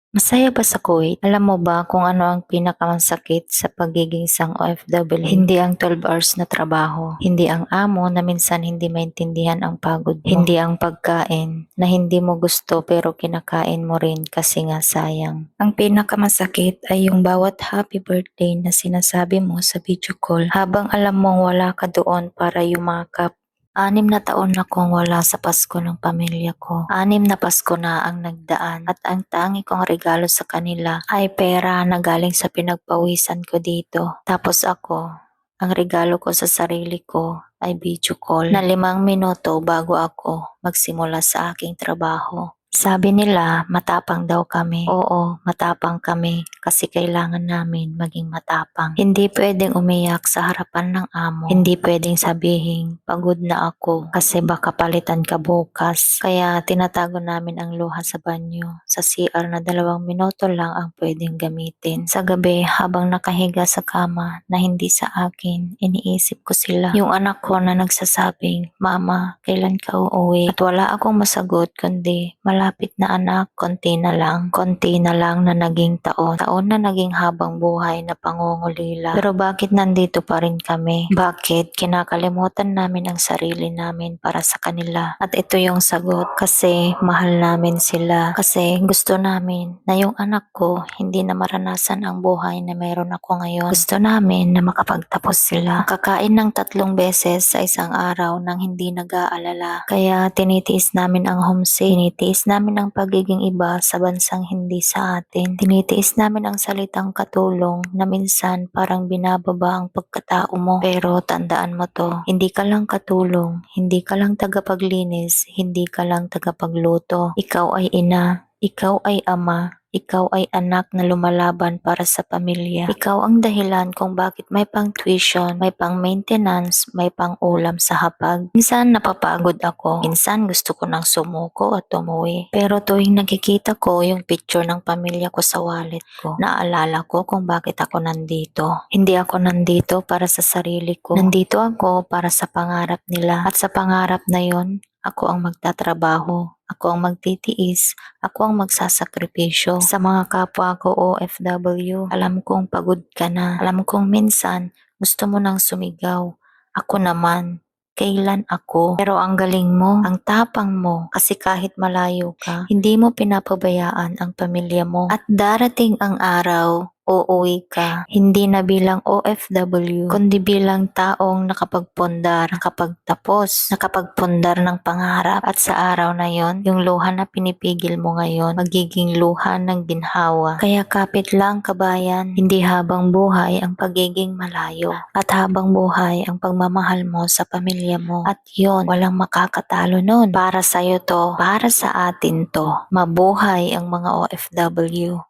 Masaya ba sa Kuwait? Alam mo ba kung ano ang pinakamasakit sa pagiging isang OFW? Hindi ang 12 hours na trabaho. Hindi ang amo na minsan hindi maintindihan ang pagod mo. Hindi ang pagkain na hindi mo gusto pero kinakain mo rin kasi nga sayang. Ang pinakamasakit ay yung bawat happy birthday na sinasabi mo sa video call habang alam mong wala ka doon para yumakap. 6 na taon na kong wala sa Pasko ng pamilya ko. 6 na Pasko na ang nagdaan at ang tangi kong regalo sa kanila ay pera na galing sa pinagpawisan ko dito. Tapos ako, ang regalo ko sa sarili ko ay video call na 5 minuto bago ako magsimula sa aking trabaho. Sabi nila matapang daw kami. Oo, matapang kami kasi kailangan namin maging matapang. Hindi pwedeng umiyak sa harapan ng amo. Hindi pwedeng sabihin pagod na ako kasi baka palitan ka bukas. Kaya tinatago namin ang luha sa banyo. Sa CR na 2 minuto lang ang pwedeng gamitin. Sa gabi habang nakahiga sa kama na hindi sa akin, iniisip ko sila. Yung anak ko na nagsasabing, Mama, kailan ka uuwi? At wala akong masagot kundi malapit na anak, konti na lang na naging taon. Taon na naging habang buhay na pangungulila. Pero bakit nandito pa rin kami? Bakit kinakalimutan namin ang sarili namin para sa kanila? At ito yung sagot, kasi mahal namin sila. Kasi gusto namin na yung anak ko hindi na maranasan ang buhay na meron ako ngayon. Gusto namin na makapagtapos sila. Makakain ng 3 beses sa isang araw nang hindi nag-aalala. Kaya tinitiis namin ang homesick. Tinitiis namin ang pagiging iba sa bansang hindi sa atin. Tinitiis namin ang salitang katulong na minsan parang binababa ang pagkatao mo. Pero tandaan mo to, hindi ka lang katulong, hindi ka lang tagapaglinis, hindi ka lang tagapagluto. Ikaw ay ina, ikaw ay ama, ikaw ay anak na lumalaban para sa pamilya. Ikaw ang dahilan kung bakit may pang tuition, may pang maintenance, may pang ulam sa hapag. Minsan napapagod ako, minsan gusto ko nang sumuko at umuwi. Pero tuwing nakikita ko yung picture ng pamilya ko sa wallet ko, naalala ko kung bakit ako nandito. Hindi ako nandito para sa sarili ko. Nandito ako para sa pangarap nila. At sa pangarap na yon, ako ang magtatrabaho. Ako ang magtitiis, ako ang magsasakripisyo. Sa mga kapwa ko OFW, alam kong pagod ka na. Alam kong minsan gusto mo nang sumigaw. Ako naman, kailan ako? Pero ang galing mo, ang tapang mo, kasi kahit malayo ka, hindi mo pinapabayaan ang pamilya mo. At darating ang araw, uuwi ka, hindi na bilang OFW, kundi bilang taong nakapagpundar, nakapagpundar ng pangarap. At sa araw na yon, yung luha na pinipigil mo ngayon, magiging luha ng ginhawa. Kaya kapit lang kabayan, hindi habang buhay ang pagiging malayo, at habang buhay ang pagmamahal mo sa pamilya mo. At yon, walang makakatalo nun. Para sa'yo to, para sa atin to. Mabuhay ang mga OFW.